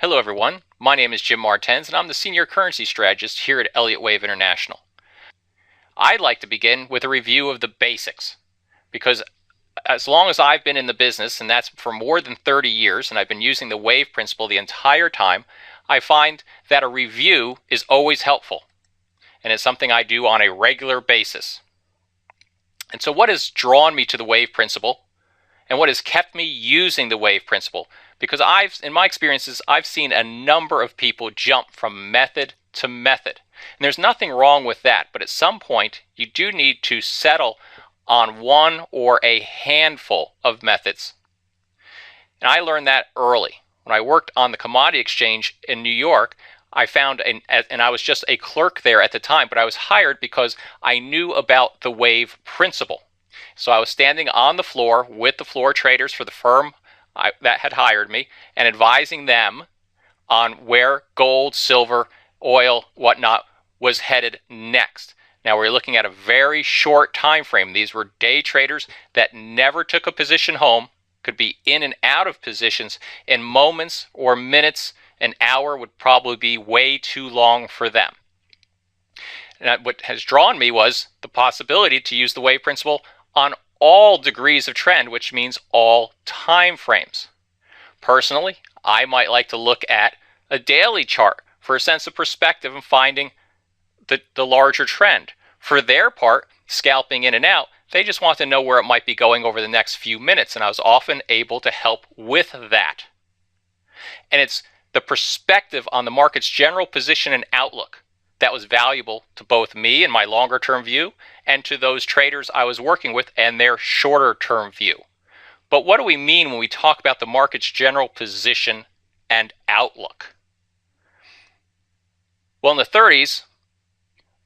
Hello everyone, my name is Jim Martens and I'm the Senior Currency Strategist here at Elliott Wave International. I'd like to begin with a review of the basics because as long as I've been in the business, and that's for more than 30 years, and I've been using the wave principle the entire time, I find that a review is always helpful and it's something I do on a regular basis. And so what has drawn me to the wave principle and what has kept me using the wave principle? Because in my experiences, I've seen a number of people jump from method to method. And there's nothing wrong with that, but at some point, you do need to settle on one or a handful of methods. And I learned that early. When I worked on the commodity exchange in New York, I found, and I was just a clerk there at the time, but I was hired because I knew about the wave principle. So I was standing on the floor with the floor traders for the firm that had hired me and advising them on where gold, silver, oil, whatnot was headed next. Now we're looking at a very short time frame. These were day traders that never took a position home, could be in and out of positions in moments or minutes. An hour would probably be way too long for them. And what has drawn me was the possibility to use the wave principle on all degrees of trend, which means all time frames. Personally, I might like to look at a daily chart for a sense of perspective and finding the larger trend. For their part, scalping in and out, they just want to know where it might be going over the next few minutes, and I was often able to help with that. And it's the perspective on the market's general position and outlook that was valuable to both me and my longer term view and to those traders I was working with and their shorter term view. But what do we mean when we talk about the market's general position and outlook? Well, in the 30s,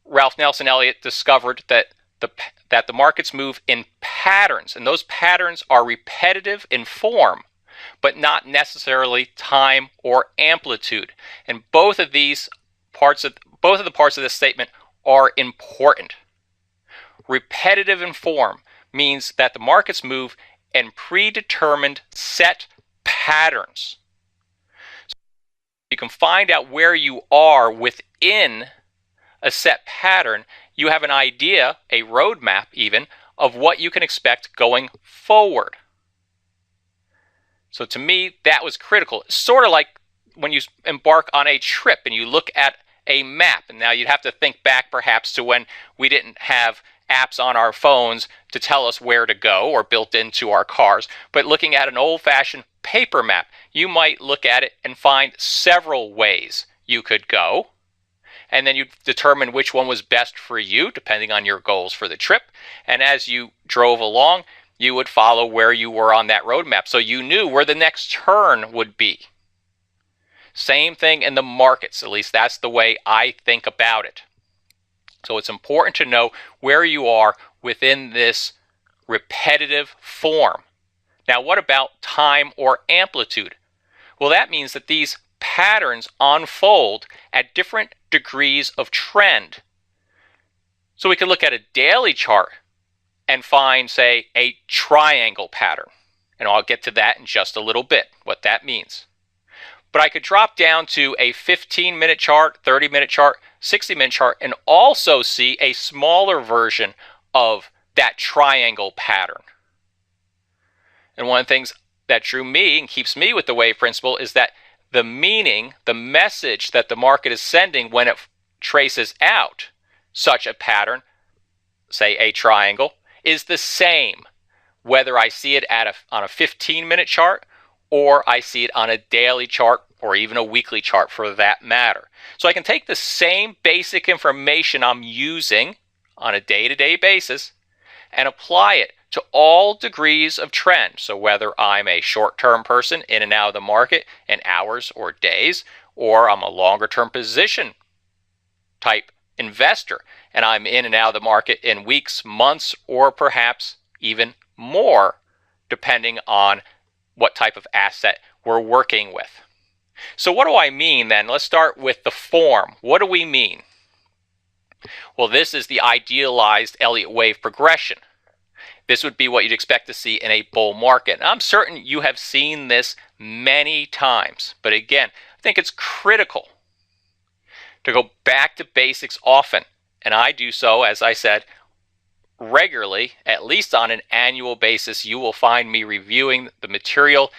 Ralph Nelson Elliott discovered that the markets move in patterns, and those patterns are repetitive in form, but not necessarily time or amplitude. And both of the parts of this statement are important. Repetitive in form means that the markets move in predetermined set patterns. So you can find out where you are within a set pattern. You have an idea, a roadmap even, of what you can expect going forward. So to me, that was critical. It's sort of like when you embark on a trip and you look at a map. And now you'd have to think back perhaps to when we didn't have apps on our phones to tell us where to go or built into our cars. But looking at an old-fashioned paper map, you might look at it and find several ways you could go. And then you determine which one was best for you, depending on your goals for the trip. And as you drove along, you would follow where you were on that roadmap, so you knew where the next turn would be. Same thing in the markets, at least that's the way I think about it. So it's important to know where you are within this repetitive form. Now, what about time or amplitude? Well, that means that these patterns unfold at different degrees of trend. So we can look at a daily chart and find, say, a triangle pattern. And I'll get to that in just a little bit, what that means. But I could drop down to a 15-minute chart, 30-minute chart, 60-minute chart, and also see a smaller version of that triangle pattern. And one of the things that drew me and keeps me with the wave principle is that the meaning, the message that the market is sending when it traces out such a pattern, say a triangle, is the same whether I see it on a 15-minute chart or I see it on a daily chart or even a weekly chart for that matter. So I can take the same basic information I'm using on a day-to-day basis and apply it to all degrees of trend. So whether I'm a short-term person in and out of the market in hours or days, or I'm a longer-term position type investor and I'm in and out of the market in weeks, months, or perhaps even more, depending on what type of asset we're working with. So what do I mean then? Let's start with the form. What do we mean? Well, this is the idealized Elliott wave progression. This would be what you'd expect to see in a bull market. And I'm certain you have seen this many times. But again, think it's critical to go back to basics often. And I do so, as I said, regularly, at least on an annual basis. You will find me reviewing the material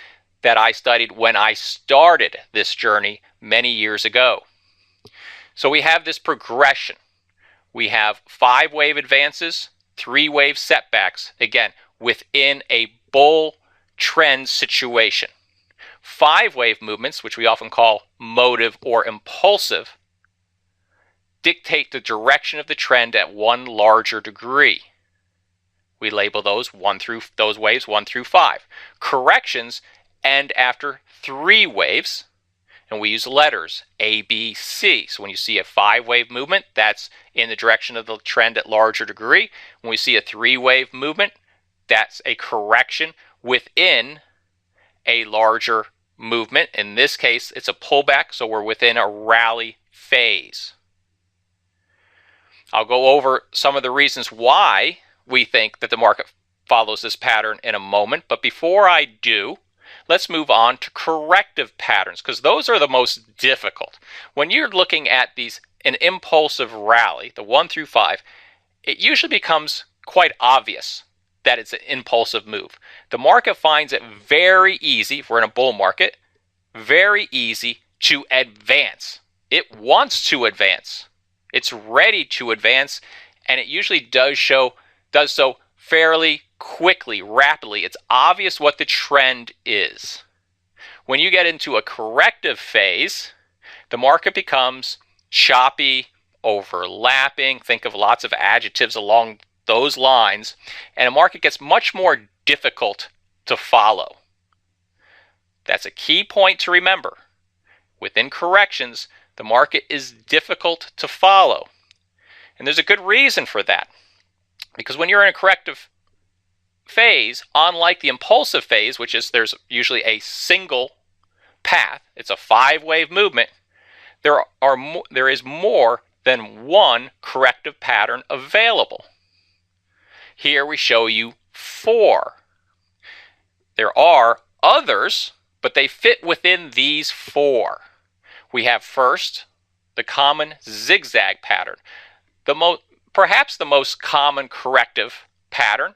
that I studied when I started this journey many years ago. So we have this progression. We have 5-wave advances, 3-wave setbacks, again, within a bull trend situation. 5-wave movements, which we often call motive or impulsive, dictate the direction of the trend at one larger degree. We label those waves 1 through 5. Corrections end after 3 waves, and we use letters A, B, C. So when you see a 5-wave movement, that's in the direction of the trend at larger degree. When we see a 3-wave movement, that's a correction within a larger movement. In this case, it's a pullback, so we're within a rally phase. I'll go over some of the reasons why we think that the market follows this pattern in a moment, but before I do, let's move on to corrective patterns, because those are the most difficult. When you're looking at an impulsive rally, the 1 through 5, it usually becomes quite obvious that it's an impulsive move. The market finds it very easy, if we're in a bull market, very easy to advance. It wants to advance. It's ready to advance, and it usually does so fairly quickly, rapidly. It's obvious what the trend is. When you get into a corrective phase, the market becomes choppy, overlapping. Think of lots of adjectives along those lines, and a market gets much more difficult to follow. That's a key point to remember. Within corrections, the market is difficult to follow. And there's a good reason for that. Because when you're in a corrective phase, unlike the impulsive phase, which is there's usually a single path, it's a 5-wave movement, there is more than one corrective pattern available. Here we show you 4. There are others, but they fit within these 4. We have first the common zigzag pattern, perhaps the most common corrective pattern.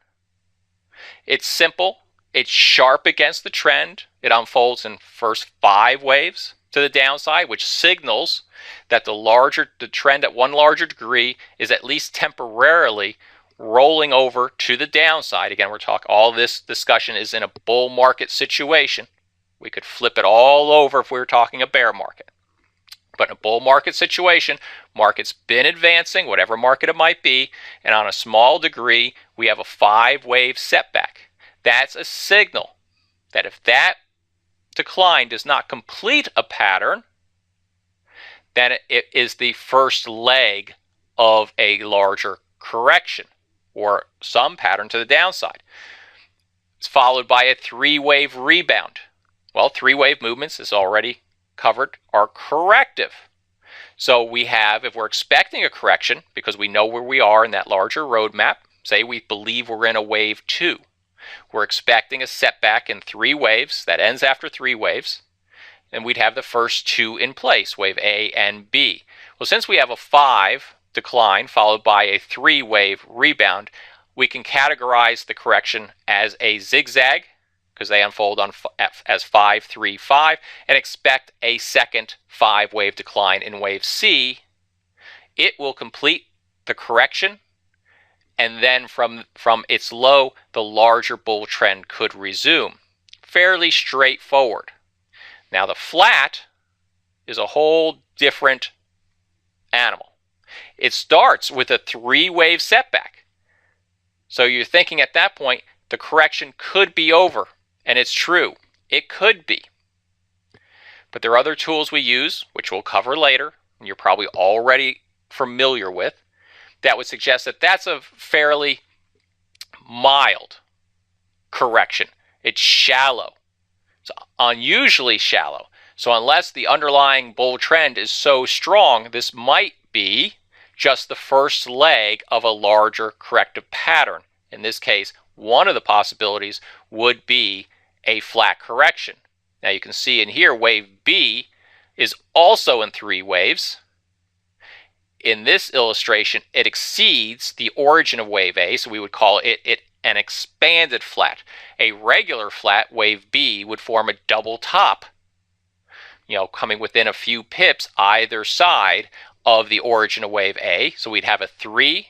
It's simple, it's sharp against the trend, it unfolds in first 5 waves to the downside, which signals that the trend at one larger degree is at least temporarily rolling over to the downside. Again, all this discussion is in a bull market situation. We could flip it all over if we were talking a bear market. But in a bull market situation, market's been advancing, whatever market it might be, and on a small degree, we have a 5-wave setback. That's a signal that if that decline does not complete a pattern, then it is the first leg of a larger correction or some pattern to the downside. It's followed by a 3-wave rebound. Well, 3-wave movements, as already covered, are corrective. So we have, if we're expecting a correction, because we know where we are in that larger roadmap, say we believe we're in a wave 2. We're expecting a setback in 3 waves that ends after 3 waves, and we'd have the first 2 in place, wave A and B. Well, since we have a 5 decline followed by a 3-wave rebound, we can categorize the correction as a zigzag, because they unfold as 5, 3, 5, and expect a second 5-wave decline in wave C. It will complete the correction, and then from its low, the larger bull trend could resume. Fairly straightforward. Now the flat is a whole different animal. It starts with a 3-wave setback. So you're thinking at that point, the correction could be over. And it's true, it could be. But there are other tools we use, which we'll cover later, and you're probably already familiar with, that would suggest that that's a fairly mild correction. It's shallow. It's unusually shallow. So unless the underlying bull trend is so strong, this might be just the first leg of a larger corrective pattern. In this case, one of the possibilities would be a flat correction. Now you can see in here wave B is also in 3 waves. In this illustration, it exceeds the origin of wave A, so we would call it an expanded flat. A regular flat, wave B, would form a double top, coming within a few pips either side of the origin of wave A. So we'd have a 3,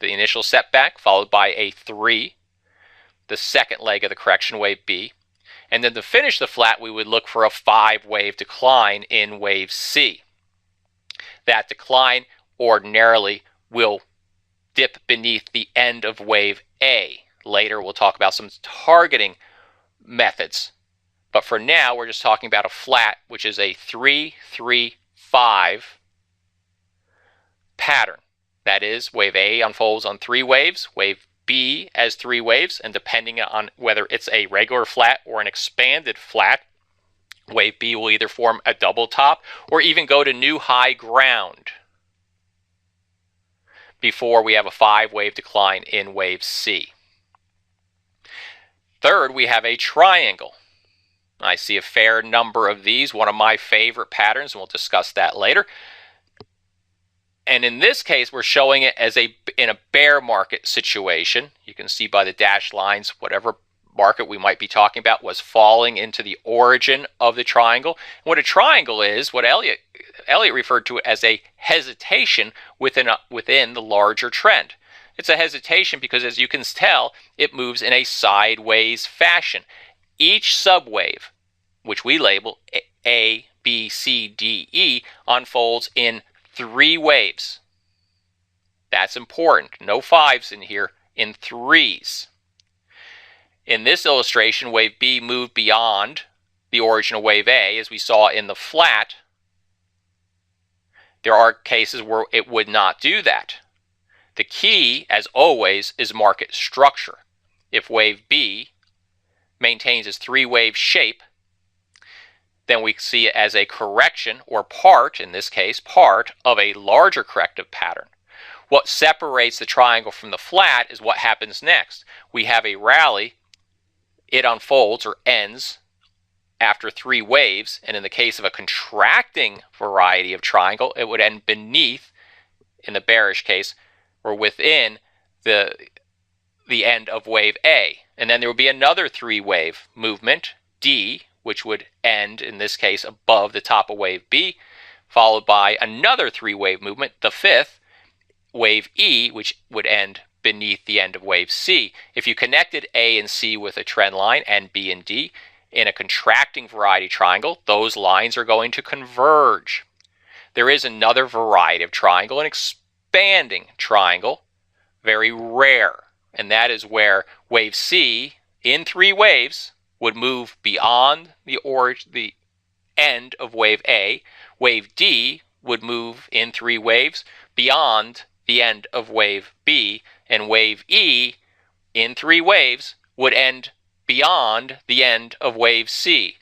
the initial setback, followed by a 3, the second leg of the correction, wave B. And then to finish the flat, we would look for a 5-wave decline in wave C. That decline ordinarily will dip beneath the end of wave A. Later, we'll talk about some targeting methods. But for now, we're just talking about a flat, which is a 3-3-5 pattern. That is, wave A unfolds on 3 waves, wave B as 3 waves, and depending on whether it's a regular flat or an expanded flat, wave B will either form a double top or even go to new high ground before we have a 5-wave decline in wave C. Third, we have a triangle. I see a fair number of these, one of my favorite patterns, and we'll discuss that later. And in this case, we're showing it as in a bear market situation. You can see by the dashed lines, whatever market we might be talking about was falling into the origin of the triangle. And what a triangle is, what Elliott referred to as a hesitation within the larger trend. It's a hesitation because, as you can tell, it moves in a sideways fashion. Each subwave, which we label A, B, C, D, E, unfolds in 3 waves. That's important. No 5s in here, in 3s. In this illustration, wave B moved beyond the origin of wave A, as we saw in the flat. There are cases where it would not do that. The key, as always, is market structure. If wave B maintains its 3-wave shape, then we see it as a correction, or part, in this case, part of a larger corrective pattern. What separates the triangle from the flat is what happens next. We have a rally. It unfolds or ends after 3 waves, and in the case of a contracting variety of triangle, it would end beneath, in the bearish case, or within the end of wave A. And then there would be another 3-wave movement, D, which would end, in this case, above the top of wave B, followed by another 3-wave movement, the 5th, wave E, which would end beneath the end of wave C. If you connected A and C with a trend line, and B and D, in a contracting variety triangle, those lines are going to converge. There is another variety of triangle, an expanding triangle, very rare, and that is where wave C, in 3 waves, would move beyond the end of wave A. Wave D would move in 3 waves beyond the end of wave B, and wave E, in 3 waves, would end beyond the end of wave C.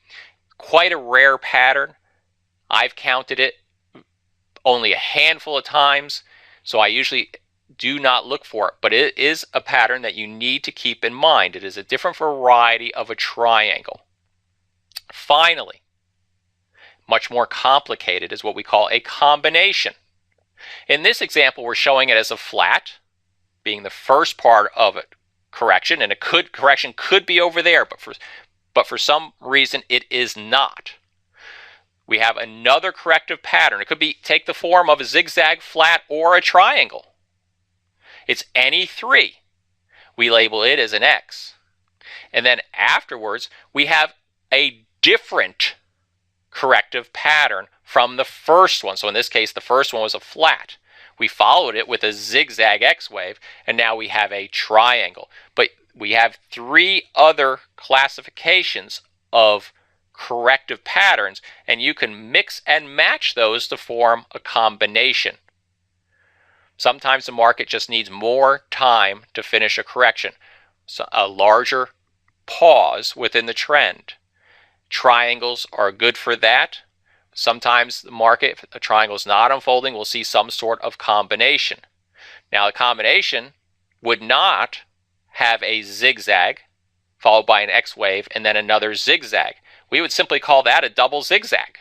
Quite a rare pattern. I've counted it only a handful of times, so I usually do not look for it, but it is a pattern that you need to keep in mind. It is a different variety of a triangle. Finally, much more complicated, is what we call a combination. In this example, we're showing it as a flat, being the first part of a correction, and correction could be over there, but for some reason it is not. We have another corrective pattern. It could take the form of a zigzag, flat, or a triangle. It's any 3. We label it as an X. And then afterwards, we have a different corrective pattern from the first one. So in this case, the first one was a flat. We followed it with a zigzag X wave, and now we have a triangle. But we have 3 other classifications of corrective patterns, and you can mix and match those to form a combination. Sometimes the market just needs more time to finish a correction, so a larger pause within the trend. Triangles are good for that. Sometimes the market, if a triangle is not unfolding, we'll see some sort of combination. Now, the combination would not have a zigzag followed by an X wave and then another zigzag. We would simply call that a double zigzag.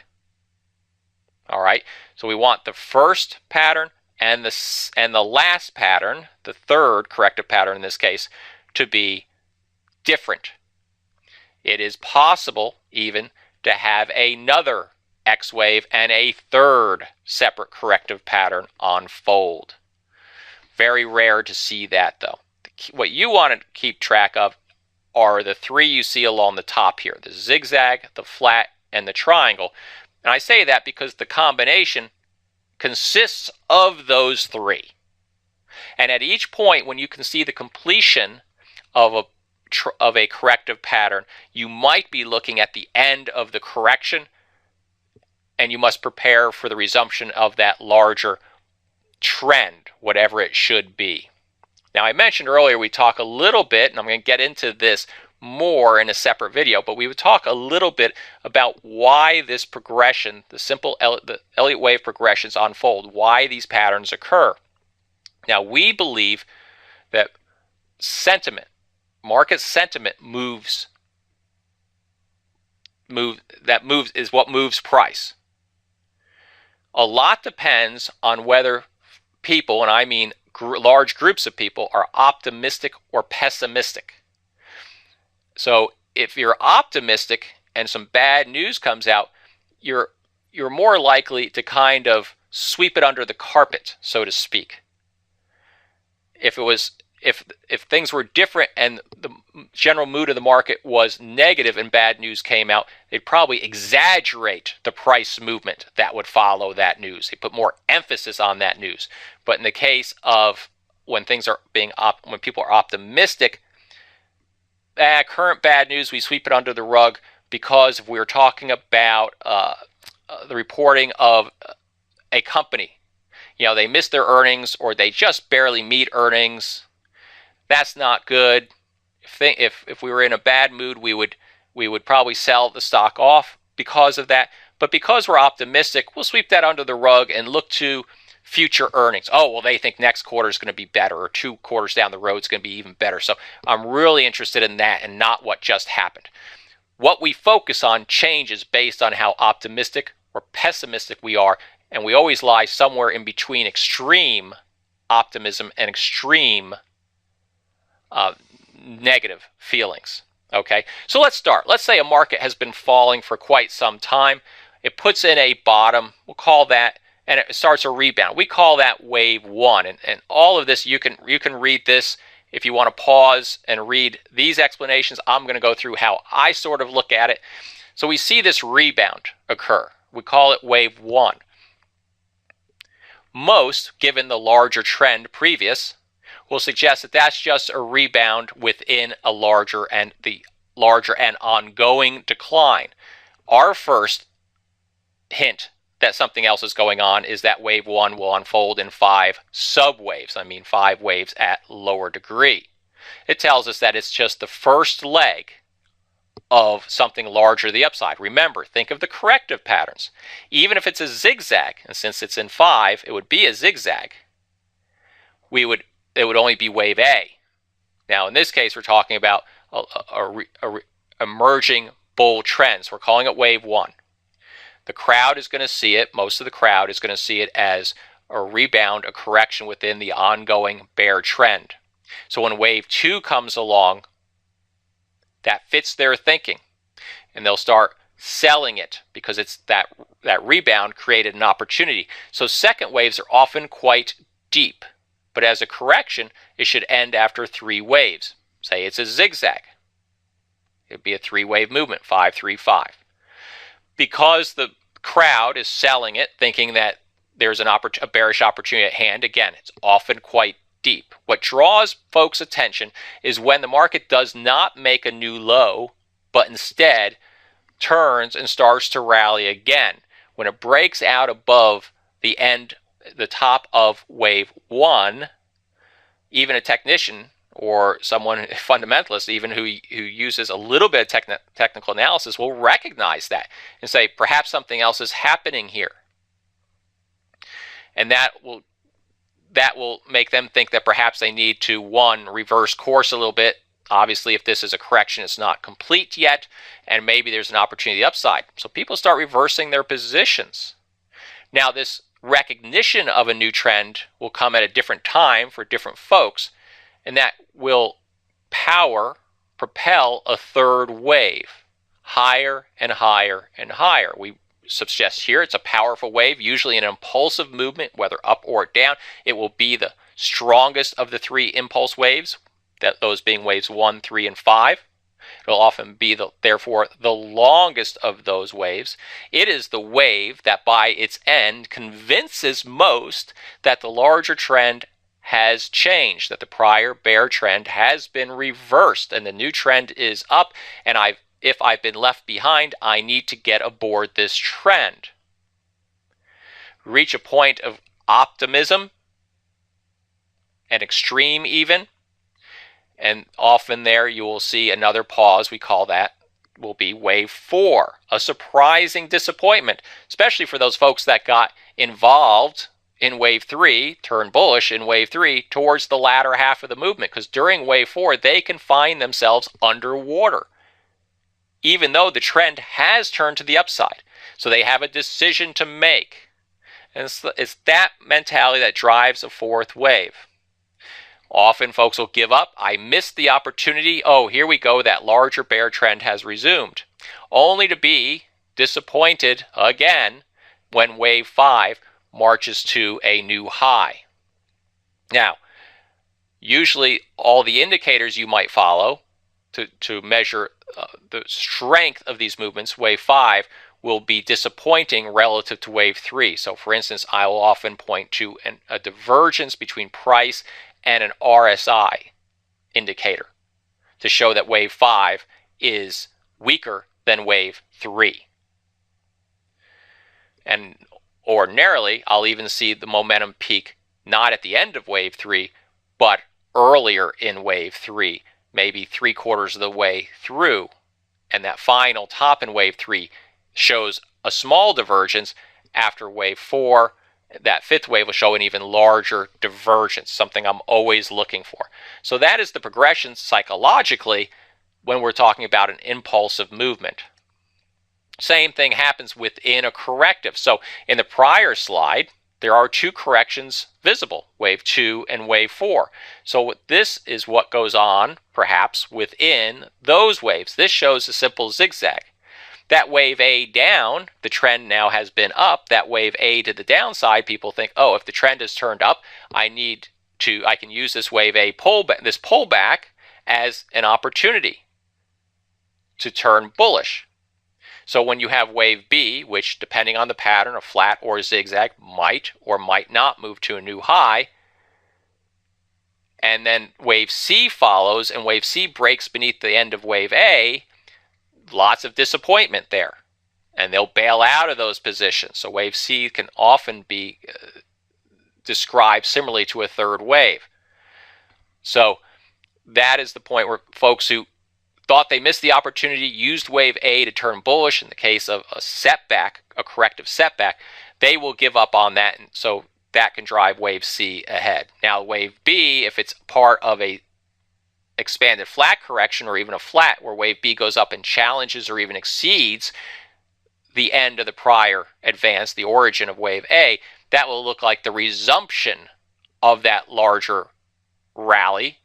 All right, so we want the first pattern and the last pattern, the third corrective pattern in this case, to be different. It is possible even to have another X wave and a third separate corrective pattern unfold. Very rare to see that though. What you want to keep track of are the three you see along the top here, the zigzag, the flat, and the triangle. And I say that because the combination consists of those three. And at each point, when you can see the completion of a corrective pattern, you might be looking at the end of the correction, and you must prepare for the resumption of that larger trend, whatever it should be. Now, I mentioned earlier we talk a little bit, and I'm going to get into this more in a separate video, but we would talk a little bit about why this progression, the Elliott wave progressions unfold, why these patterns occur. Now, we believe that market sentiment is what moves price. A lot depends on whether people, and I mean large groups of people, are optimistic or pessimistic. So if you're optimistic and some bad news comes out, you're more likely to kind of sweep it under the carpet, so to speak. If things were different and the general mood of the market was negative and bad news came out, they'd probably exaggerate the price movement that would follow that news. They put more emphasis on that news. But in the case of when people are optimistic, current bad news, we sweep it under the rug, because if we're talking about the reporting of a company, they miss their earnings or they just barely meet earnings, that's not good. If we were in a bad mood, we would probably sell the stock off because of that. But because we're optimistic, we'll sweep that under the rug and look to future earnings. Oh, well, they think next quarter is going to be better, or 2 quarters down the road is going to be even better. So I'm really interested in that and not what just happened. What we focus on changes based on how optimistic or pessimistic we are, and we always lie somewhere in between extreme optimism and extreme negative feelings. Okay, so let's start. Let's say a market has been falling for quite some time. It puts in a bottom, we'll call that, and it starts a rebound. We call that wave 1. And all of this, you can read this if you want to pause and read these explanations. I'm going to go through how I sort of look at it. So we see this rebound occur. We call it wave 1. Most, given the larger trend previous, will suggest that that's just a rebound within a larger and ongoing decline. Our first hint that something else is going on is that wave 1 will unfold in 5 subwaves. I mean 5 waves at lower degree. It tells us that it's just the first leg of something larger to the upside. Remember, think of the corrective patterns. Even if it's a zigzag, and since it's in 5, it would be a zigzag, it would only be wave A. Now, in this case, we're talking about a emerging bull trends. We're calling it wave 1. The crowd is going to see it, most of the crowd is going to see it as a rebound, a correction within the ongoing bear trend. So when wave 2 comes along, that fits their thinking, and they'll start selling it because it's that rebound created an opportunity. So second waves are often quite deep, but as a correction, it should end after 3 waves. Say it's a zigzag. It'd be a 3-wave movement, 5, 3, 5. Because the crowd is selling it, thinking that there's a bearish opportunity at hand, again, it's often quite deep. What draws folks' attention is when the market does not make a new low, but instead turns and starts to rally again. When it breaks out above the top of wave 1, even a technician or someone, a fundamentalist even, who uses a little bit of technical analysis will recognize that and say, perhaps something else is happening here. And that will make them think that perhaps they need to, 1, reverse course a little bit. Obviously, if this is a correction, it's not complete yet, and maybe there's an opportunity upside. So people start reversing their positions. Now, this recognition of a new trend will come at a different time for different folks, and that will propel a third wave, higher and higher and higher. We suggest here it's a powerful wave, usually an impulsive movement, whether up or down. It will be the strongest of the three impulse waves, those being waves 1, 3, and 5. It will often be, therefore, the longest of those waves. It is the wave that by its end convinces most that the larger trend has changed, that the prior bear trend has been reversed and the new trend is up, and if I've been left behind, I need to get aboard this trend. Reach a point of optimism, an extreme even, and often there you will see another pause. We call that will be wave 4, a surprising disappointment, especially for those folks that got involved in wave 3, turn bullish in wave 3 towards the latter half of the movement, because during wave 4 they can find themselves underwater, even though the trend has turned to the upside. So they have a decision to make. And it's that mentality that drives a fourth wave. Often folks will give up. I missed the opportunity. Oh, here we go. That larger bear trend has resumed. Only to be disappointed again when wave 5 marches to a new high. Now, usually all the indicators you might follow to measure the strength of these movements, wave 5 will be disappointing relative to wave 3. So for instance, I will often point to a divergence between price and an RSI indicator to show that wave 5 is weaker than wave 3. And ordinarily, I'll even see the momentum peak not at the end of wave 3, but earlier in wave 3, maybe 3/4 of the way through. And that final top in wave 3 shows a small divergence. After wave 4, that fifth wave will show an even larger divergence, something I'm always looking for. So that is the progression psychologically when we're talking about an impulsive movement. Same thing happens within a corrective. So in the prior slide, there are two corrections visible, wave 2 and wave 4. So this is what goes on, perhaps, within those waves. This shows a simple zigzag. That wave A down, the trend now has been up. That wave A to the downside, people think, oh, if the trend has turned up, I can use this wave A pullback as an opportunity to turn bullish. So when you have wave B, which depending on the pattern, a flat or a zigzag, might or might not move to a new high, and then wave C follows, and wave C breaks beneath the end of wave A, lots of disappointment there, and they'll bail out of those positions. So wave C can often be described similarly to a third wave. So that is the point where folks who thought they missed the opportunity, used wave A to turn bullish. In the case of a setback, a corrective setback, they will give up on that, and so that can drive wave C ahead. Now wave B, if it's part of a expanded flat correction or even a flat where wave B goes up and challenges or even exceeds the end of the prior advance, the origin of wave A, that will look like the resumption of that larger rally.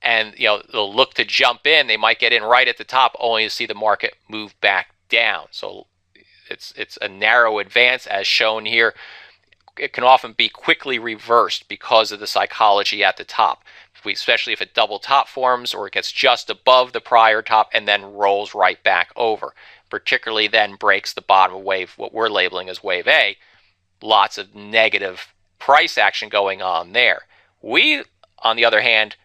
And they'll look to jump in. They might get in right at the top only to see the market move back down. So it's a narrow advance as shown here. It can often be quickly reversed because of the psychology at the top, especially if a double top forms or it gets just above the prior top and then rolls right back over. Particularly then breaks the bottom of wave, what we're labeling as wave A. Lots of negative price action going on there. We, on the other hand,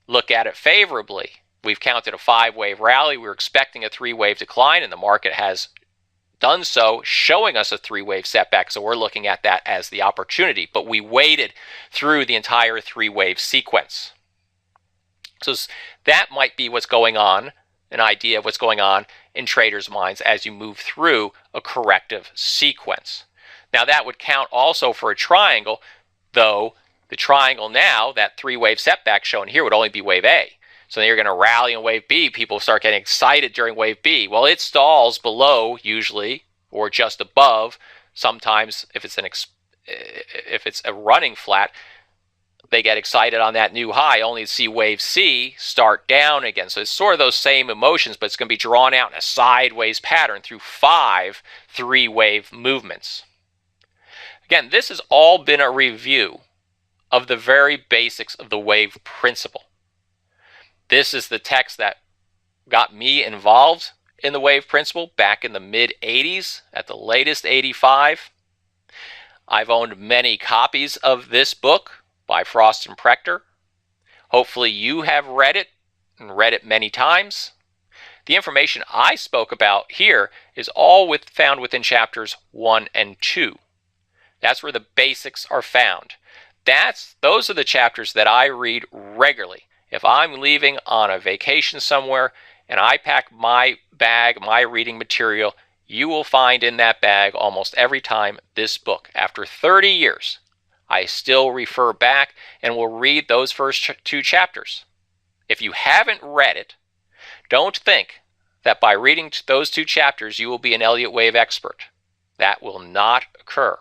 look at it favorably. We've counted a 5-wave rally. We're expecting a 3-wave decline, and the market has done so, showing us a 3-wave setback. So we're looking at that as the opportunity. But we waited through the entire 3-wave sequence. So that might be what's going on, an idea of what's going on in traders' minds as you move through a corrective sequence. Now that would count also for a triangle, though the triangle now, that 3-wave setback shown here, would only be wave A. So then you're going to rally in wave B. People start getting excited during wave B. Well, it stalls below usually, or just above, Sometimes if it's a running flat, they get excited on that new high only to see wave C start down again. So it's sort of those same emotions, but it's going to be drawn out in a sideways pattern through 5 3-wave movements. Again, this has all been a review of the very basics of the wave principle. This is the text that got me involved in the wave principle back in the mid-80s, at the latest 85. I've owned many copies of this book by Frost and Prechter. Hopefully you have read it and read it many times. The information I spoke about here is all found within chapters 1 and 2. That's where the basics are found. Those are the chapters that I read regularly. If I'm leaving on a vacation somewhere and I pack my bag, my reading material, you will find in that bag almost every time this book. After 30 years, I still refer back and will read those first 2 chapters. If you haven't read it, don't think that by reading those 2 chapters you will be an Elliott wave expert. That will not occur.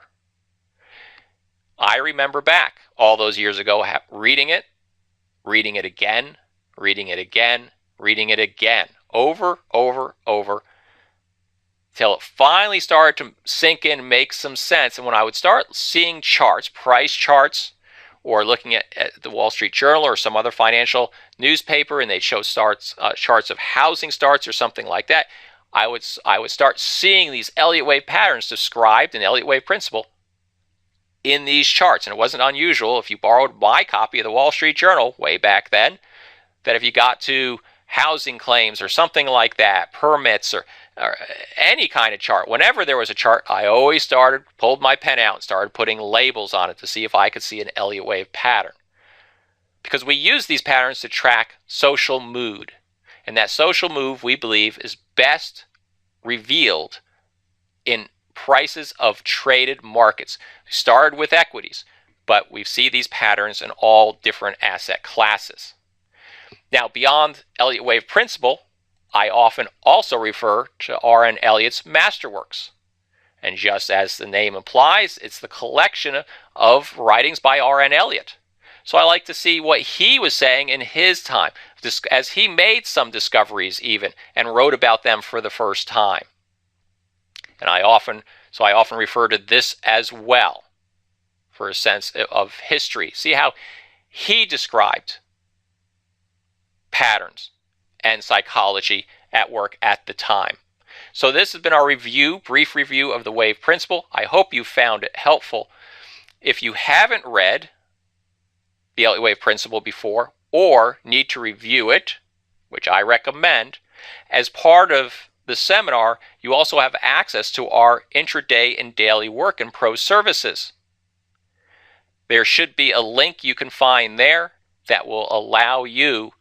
I remember back all those years ago reading it again, reading it again, reading it again, over, till it finally started to sink in and make some sense. And when I would start seeing charts, price charts, or looking at the Wall Street Journal or some other financial newspaper, and they'd show charts of housing starts or something like that, I would start seeing these Elliott wave patterns described in Elliott wave principle in these charts. And it wasn't unusual, if you borrowed my copy of the Wall Street Journal way back then, that if you got to housing claims or something like that, permits or any kind of chart, whenever there was a chart, I always pulled my pen out and started putting labels on it to see if I could see an Elliott wave pattern. Because we use these patterns to track social mood. And that social mood, we believe, is best revealed in prices of traded markets. We started with equities, but we see these patterns in all different asset classes. Now, beyond Elliott wave principle, I often also refer to R.N. Elliott's masterworks. And just as the name implies, it's the collection of writings by R.N. Elliott. So I like to see what he was saying in his time, as he made some discoveries even, and wrote about them for the first time. And I often refer to this as well, for a sense of history. See how he described patterns and psychology at work at the time. So this has been our brief review of the wave principle. I hope you found it helpful. If you haven't read the Elliott wave principle before, or need to review it, which I recommend, as part of the seminar, you also have access to our intraday and daily work and pro services. There should be a link you can find there that will allow you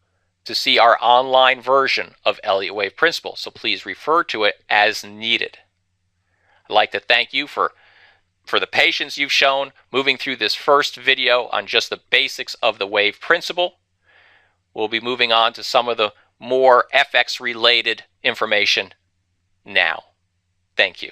to see our online version of Elliott wave principle. So please refer to it as needed. I'd like to thank you for the patience you've shown moving through this first video on just the basics of the wave principle. We'll be moving on to some of the more FX related information now. Thank you.